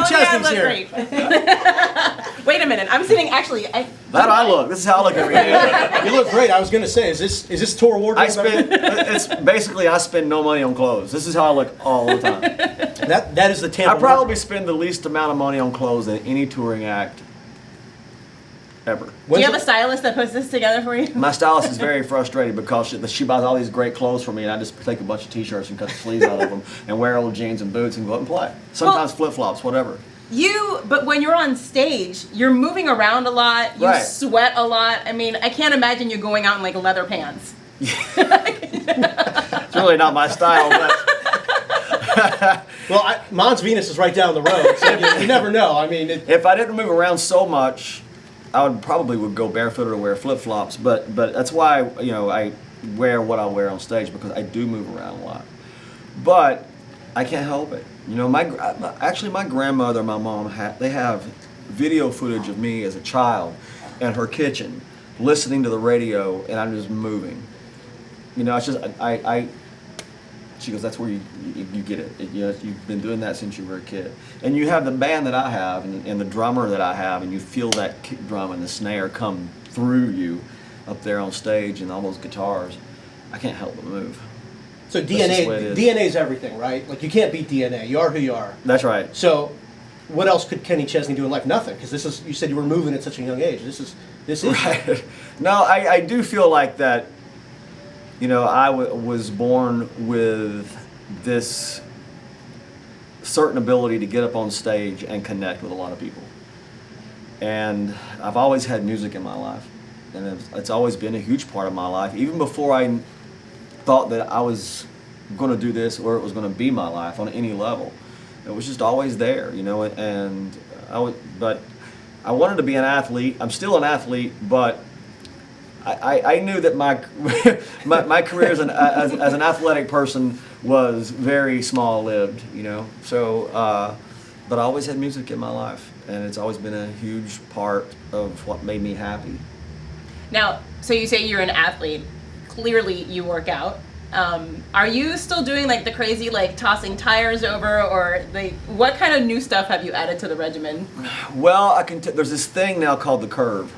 Chesney's I here. look great. Wait a minute. I'm sitting. Actually, That I look. This is how I look every day. You look great. I was gonna say, is this tour wardrobe? It's basically I spend no money on clothes. This is how I look all the time. That is the Tampa. I probably spend the least amount of money on clothes than any touring act ever. do you have a stylist that puts this together for you? My stylist is very frustrated because she buys all these great clothes for me, and I just take a bunch of t-shirts and cut the sleeves out of them and wear old jeans and boots and go out and play. Sometimes flip-flops, whatever. But when you're on stage, you're moving around a lot. You Right. sweat a lot. I mean, I can't imagine you going out in like leather pants. It's really not my style, but Well, Mons Venus is right down the road, so you never know. I mean, if I didn't move around so much, I would probably go barefooted or wear flip-flops. But that's why I wear what I wear on stage, because I do move around a lot. But I can't help it. My grandmother and my mom they have video footage of me as a child in her kitchen, listening to the radio, and I'm just moving. It's just She goes, that's where you get it. You've been doing that since you were a kid. And you have the band that I have and the drummer that I have, and you feel that kick drum and the snare come through you up there on stage and all those guitars. I can't help but move. So DNA is everything, right? Like, you can't beat DNA. You are who you are. That's right. So what else could Kenny Chesney do in life? Nothing, because you said you were moving at such a young age. This is right. No, I do feel like that. I was born with this certain ability to get up on stage and connect with a lot of people. And I've always had music in my life. And it's always been a huge part of my life. Even before I thought that I was going to do this or it was going to be my life on any level. It was just always there, and but I wanted to be an athlete. I'm still an athlete, but I knew that my my career as an athletic person was very small-lived, So, but I always had music in my life, and it's always been a huge part of what made me happy. Now, so you say you're an athlete. Clearly, you work out. Are you still doing like the crazy, like tossing tires over, or what kind of new stuff have you added to the regimen? Well, there's this thing now called the curve.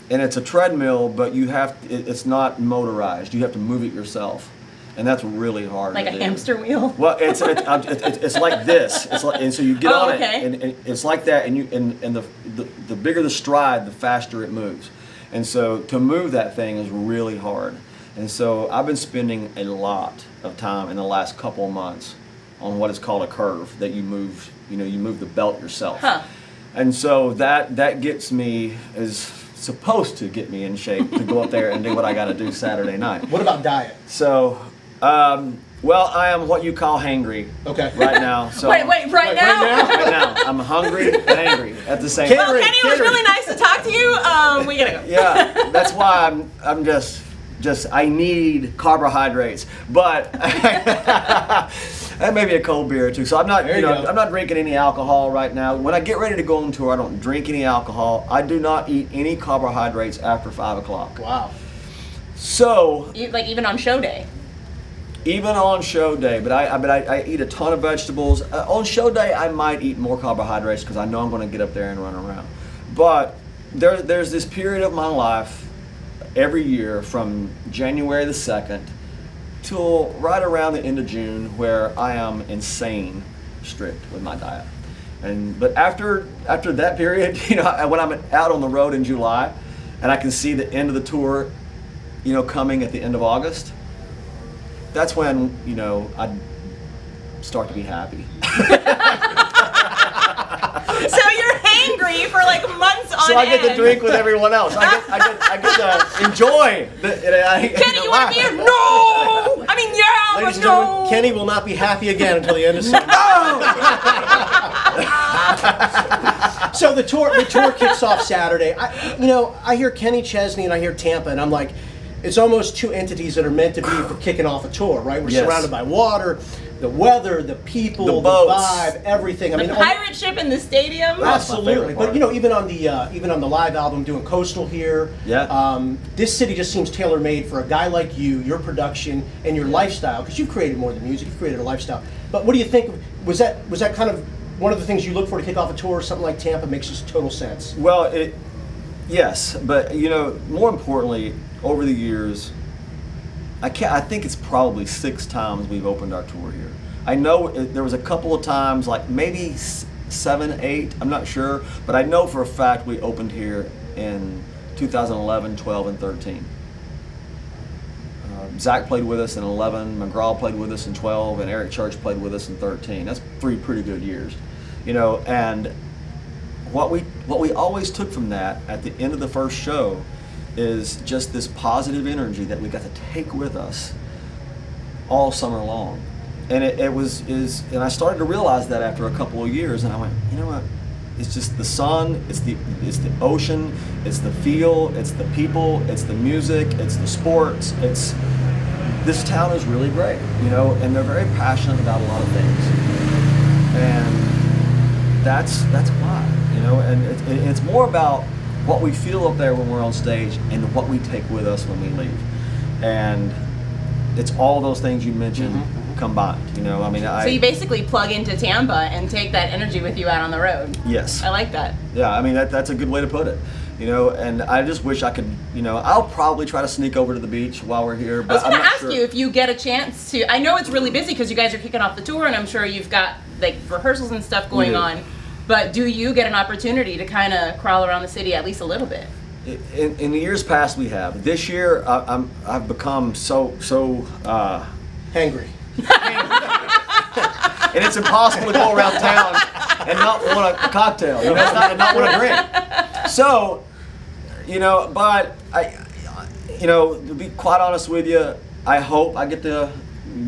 And it's a treadmill, but it's not motorized. You have to move it yourself, and that's really hard. Like a hamster wheel. Well, it's like this. And so you get on okay. it, and it's like that. And the bigger the stride, the faster it moves. And so to move that thing is really hard. And so I've been spending a lot of time in the last couple of months on what is called a curve, that you move. You move the belt yourself. Huh. And so that gets me supposed to get me in shape to go up there and do what I got to do Saturday night. What about diet? So, well, I am what you call hangry. Okay. Right now. So Wait, right now? Right now, I'm hungry and angry at the same time. Well, Kenny, it was really nice to talk to you. We gotta go. Yeah, that's why I'm just I need carbohydrates, but and maybe a cold beer or two. So I'm not I'm not drinking any alcohol right now. When I get ready to go on tour, I don't drink any alcohol. I do not eat any carbohydrates after 5 o'clock. Wow. So Even on show day. Even on show day, but I eat a ton of vegetables. On show day, I might eat more carbohydrates because I know I'm going to get up there and run around. But there's this period of my life every year from January the 2nd till right around the end of June where I am insane strict with my diet. But after that period, when I'm out on the road in July and I can see the end of the tour, coming at the end of August, that's when, I start to be happy. So you're hangry for like months on end. So I get to drink with everyone else. I get to enjoy. Kenny, you want to be here? No! I mean, yeah, Ladies and but no! gentlemen, Kenny will not be happy again until the end of summer. So the tour kicks off Saturday. I hear Kenny Chesney and I hear Tampa, and I'm like, it's almost two entities that are meant to be for kicking off a tour, right? We're surrounded by water, the weather, the people, the vibe, everything. The pirate ship in the stadium. Absolutely, but even on the live album, doing Coastal here, this city just seems tailor made for a guy like you, your production and your lifestyle. Because you've created more than music, you've created a lifestyle. But what do you think? Was that kind of one of the things you look for to kick off a tour, something like Tampa, makes just total sense. Well, yes, but more importantly, over the years, I think it's probably 6 times we've opened our tour here. I know there was a couple of times, like maybe 7, 8, I'm not sure, but I know for a fact we opened here in 2011, 12, and 13. Zach played with us in 11, McGraw played with us in 12, and Eric Church played with us in 13. That's 3 pretty good years, and what we always took from that at the end of the first show is just this positive energy that we got to take with us all summer long. And and I started to realize that after a couple of years, and I went, you know what? It's just the sun, it's the ocean, it's the feel, it's the people, it's the music, it's the sports. This town is really great, and they're very passionate about a lot of things, and that's why, and it's more about what we feel up there when we're on stage and what we take with us when we leave, and it's all those things you mentioned combined. So you basically plug into Tampa and take that energy with you out on the road. Yes. I like that. Yeah, that's a good way to put it. And I just wish I could, I'll probably try to sneak over to the beach while we're here. But I was going to ask sure. you if you get a chance to, I know it's really busy because you guys are kicking off the tour and I'm sure you've got like rehearsals and stuff going on, but do you get an opportunity to kind of crawl around the city at least a little bit? In the years past we have. This year I've become so Hangry. And it's impossible to go around town and not want a cocktail, not want a drink. So, but to be quite honest with you, I hope I get to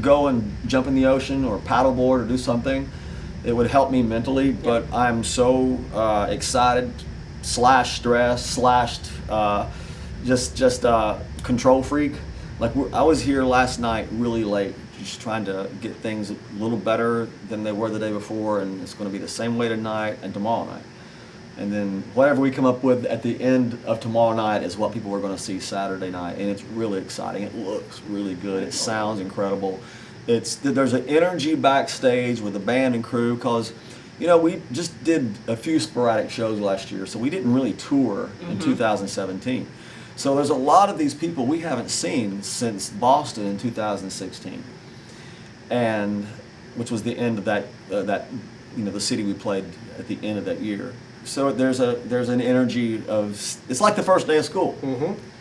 go and jump in the ocean or paddleboard or do something. It would help me mentally, but I'm so excited / stressed / just control freak. Like I was here last night really late, just trying to get things a little better than they were the day before, and it's going to be the same way tonight and tomorrow night. And then whatever we come up with at the end of tomorrow night is what people are going to see Saturday night, and it's really exciting. It looks really good. It sounds incredible. There's an energy backstage with the band and crew because, we just did a few sporadic shows last year, so we didn't really tour in 2017. So there's a lot of these people we haven't seen since Boston in 2016, and which was the end of that the city we played at the end of that year. So there's an energy of, it's like the first day of school.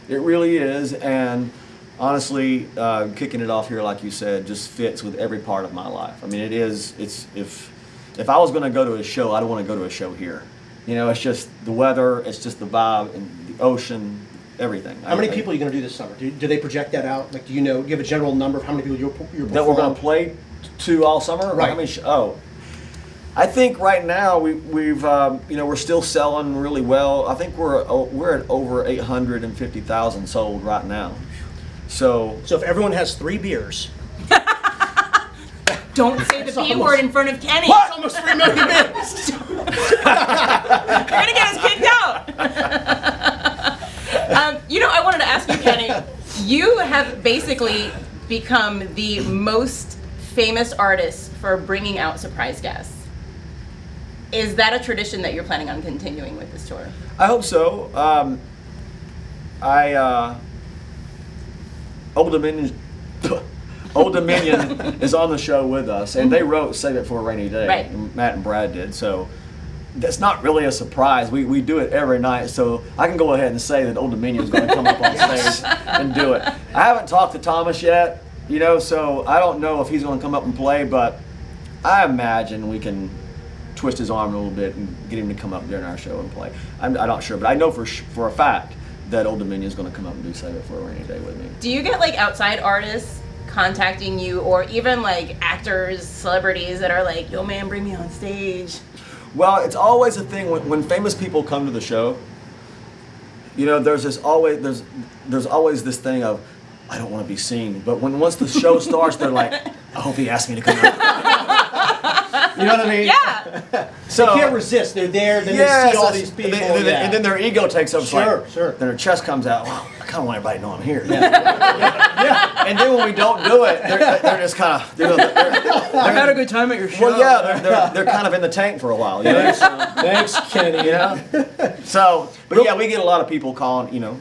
It really is, and honestly, kicking it off here, like you said, just fits with every part of my life. I mean, if I was going to go to a show, I'd want to go to a show here. It's just the weather, it's just the vibe, and the ocean, everything. How many people are you going to do this summer? Do they project that out? Like, do you give a general number of how many people you're performing? That we're going to play to all summer? Right. How many I think right now we're still selling really well. I think we're at over 850,000 sold right now. So if everyone has 3 beers. Don't say the B word in front of Kenny. What? It's almost 3 million beers. You're gonna get us kicked out. I wanted to ask you, Kenny. You have basically become the most famous artist for bringing out surprise guests. Is that a tradition that you're planning on continuing with this tour? I hope so. Old Dominion is on the show with us, and they wrote "Save It for a Rainy Day." Right. Matt and Brad did. So that's not really a surprise. We do it every night, so I can go ahead and say that Old Dominion is going to come up on stage and do it. I haven't talked to Thomas yet, so I don't know if he's going to come up and play, but I imagine we can twist his arm a little bit and get him to come up during our show and play. I'm not sure, but I know for a fact that Old Dominion is going to come up and do "Save It for a Rainy Day" with me. Do you get like outside artists contacting you, or even like actors, celebrities that are like, "Yo, man, bring me on stage"? Well, it's always a thing when famous people come to the show. There's always this thing of, I don't want to be seen, but once the show starts, they're like, I hope he asked me to come out. You know what I mean? Yeah. So They can't resist. They're there. Then yes, they see all that's- these people. and then their ego takes over. It's Sure, like, sure. Then their chest comes out. Wow, I kind of want everybody to know I'm here. Yeah. And then when we don't do it, they're just kind of. I had a good time at your show. Well, yeah, they're kind of in the tank for a while. You know? Thanks, Kenny. You know? So, but yeah, we get a lot of people calling. You know,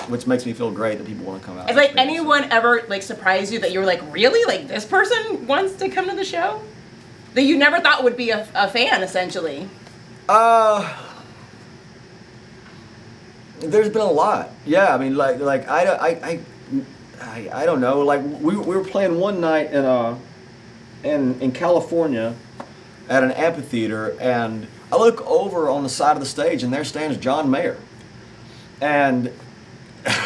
which makes me feel great that people want to come out. Has like anyone ever like surprised you that you were like, really? Like this person wants to come to the show? That you never thought would be a fan, essentially. There's been a lot. Yeah, I mean, like I don't know. Like we were playing one night in California at an amphitheater, and I look over on the side of the stage, and there stands John Mayer, and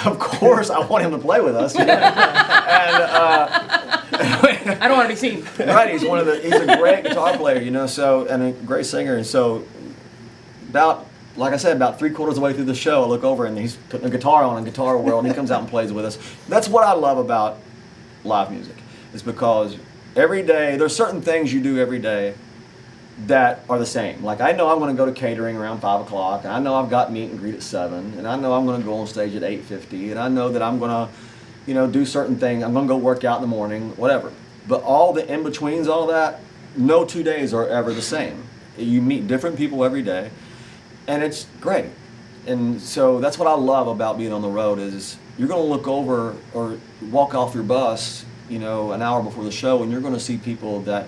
of course I want him to play with us. You know? And I don't want to be seen. right, he's a great guitar player, you know, so, and a great singer, and so like I said, about 3/4 of the way through the show, I look over and he's putting a guitar on in Guitar World, and he comes out and plays with us. That's what I love about live music, is because every day, there's certain things you do every day that are the same. Like I know I'm going to go to catering around 5 o'clock, and I know I've got meet and greet at 7, and I know I'm going to go on stage at 8:50, and I know that I'm going to, you know, do certain things. I'm going to go work out in the morning, whatever. But all the in-betweens, all that, no 2 days are ever the same. You meet different people every day, and it's great. And so that's what I love about being on the road, is you're going to look over or walk off your bus, you know, an hour before the show, and you're going to see people that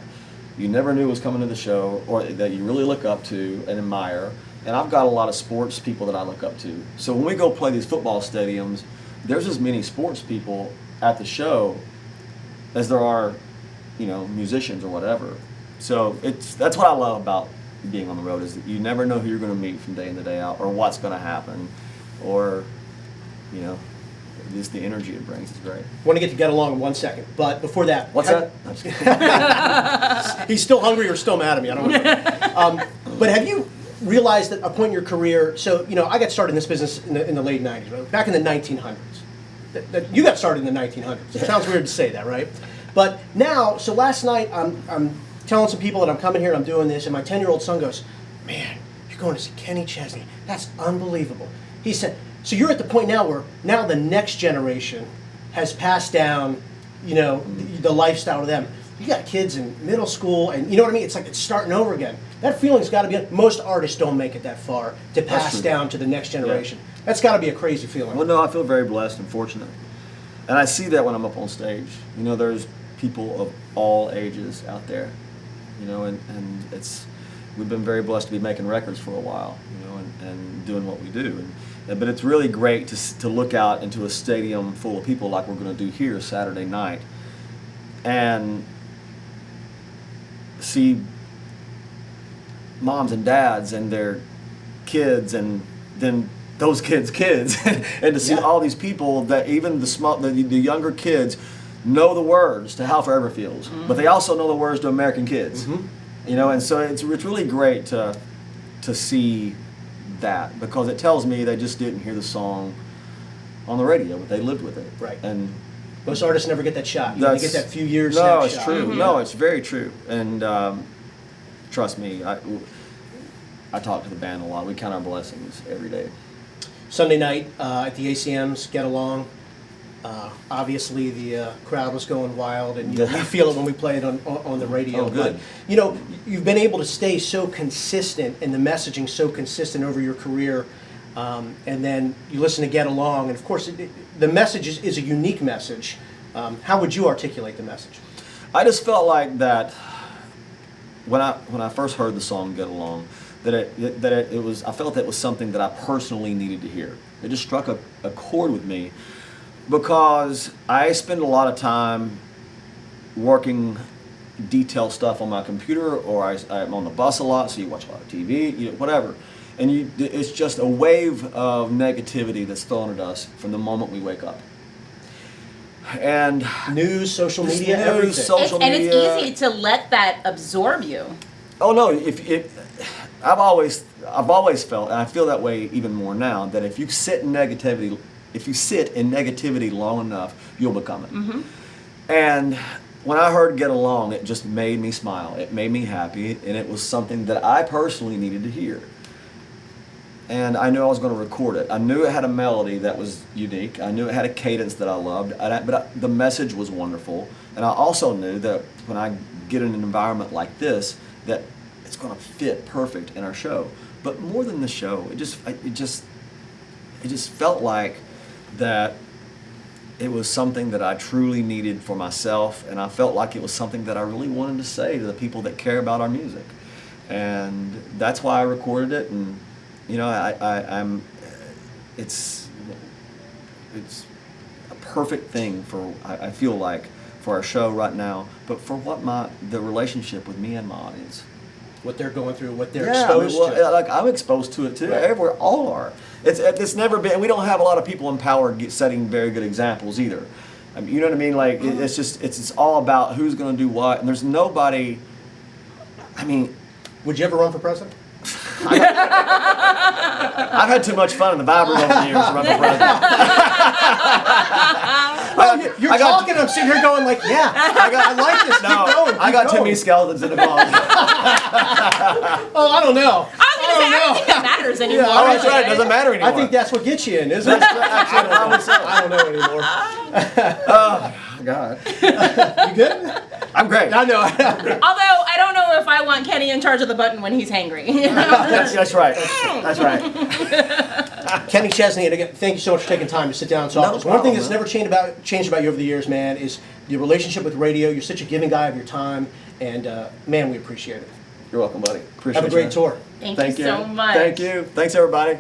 you never knew was coming to the show, or that you really look up to and admire. And I've got a lot of sports people that I look up to. So when we go play these football stadiums, there's as many sports people at the show as there are, you know, musicians or whatever. So that's what I love about being on the road, is that you never know who you're going to meet from day in to day out, or what's going to happen, or, you know, just the energy it brings is great. Want to get along in 1 second, but before that, What's that? I'm just kidding. He's still hungry or still mad at me. I don't know. But have you realized at a point in your career? So you know, I got started in this business in the late '90s, right? Back in the 1900s. You got started in the 1900s. It sounds weird to say that, right? But now, so last night I'm telling some people that I'm coming here and I'm doing this, and my 10-year-old son goes, "Man, you're going to see Kenny Chesney. That's unbelievable." He said, so you're at the point now where now the next generation has passed down, you know, the lifestyle to them. You got kids in middle school, and you know what I mean? It's like it's starting over again. That feeling's got to be, most artists don't make it that far to pass down to the next generation. Yeah. That's got to be a crazy feeling. Well, no, I feel very blessed and fortunate. And I see that when I'm up on stage. You know, there's people of all ages out there, you know, and we've been very blessed to be making records for a while, you know, and doing what we do. But it's really great to look out into a stadium full of people like we're going to do here Saturday night, and see moms and dads and their kids, and then those kids' and to see all these people that even the younger kids know the words to How Forever Feels, but they also know the words to American Kids, you know, and so it's really great to see that, because it tells me they just didn't hear the song on the radio, but they lived with it. Right. And most artists never get that shot. They get that few years. No, it's snapshot. true. No, it's very true. And trust me, I talk to the band a lot. We count our blessings every day. Sunday night at the ACMs, Get Along. Obviously, the crowd was going wild, and you know, we feel it when we play it on the radio. Oh, good. But you know, you've been able to stay so consistent, and the messaging so consistent over your career. And then you listen to Get Along, and of course, the message is a unique message. How would you articulate the message? I just felt like that when I first heard the song Get Along, I felt that it was something that I personally needed to hear. It just struck a chord with me, because I spend a lot of time working detail stuff on my computer, or I'm on the bus a lot, so you watch a lot of TV, you know, whatever. And it's just a wave of negativity that's thrown at us from the moment we wake up. And news, social media, everything. And it's easy to let that absorb you. Oh no! I've always felt, and I feel that way even more now, that if you sit in negativity long enough, you'll become it. And when I heard Get Along, it just made me smile. It made me happy, and it was something that I personally needed to hear. And I knew I was going to record it. I knew it had a melody that was unique. I knew it had a cadence that I loved, the message was wonderful. And I also knew that when I get in an environment like this, that it's going to fit perfect in our show. But more than the show, it just felt like that it was something that I truly needed for myself, and I felt like it was something that I really wanted to say to the people that care about our music. And that's why I recorded it. And you know, it's a perfect thing for, I feel like, for our show right now, but for the relationship with me and my audience. What they're going through, what they're exposed to. Like, I'm exposed to it too. Right. Everywhere, all are. It's never been. We don't have a lot of people in power setting very good examples either. I mean, you know what I mean? Like it's all about who's going to do what, and there's nobody. I mean, would you ever run for president? I've had too much fun in the Vibrant over the years to run for president. Well, you're talking, I'm sitting here going like, yeah, I like this. No, keep going, I got too many skeletons in the closet. Oh, I don't know. I don't think that matters anymore. Yeah, Oh, that's right. It doesn't matter anymore. I think that's what gets you in, isn't it? I don't know anymore. Oh, God. You good? I'm great. I know. Although I don't know if I want Kenny in charge of the button when he's hangry. That's right. That's right. Kenny Chesney, and again, thank you so much for taking time to sit down and talk to us. One thing that's man. never changed about you over the years, man, is your relationship with radio. You're such a giving guy of your time, and man, we appreciate it. You're welcome, buddy. Appreciate it. Have a great tour. Thank you so much. Thank you. Thanks, everybody.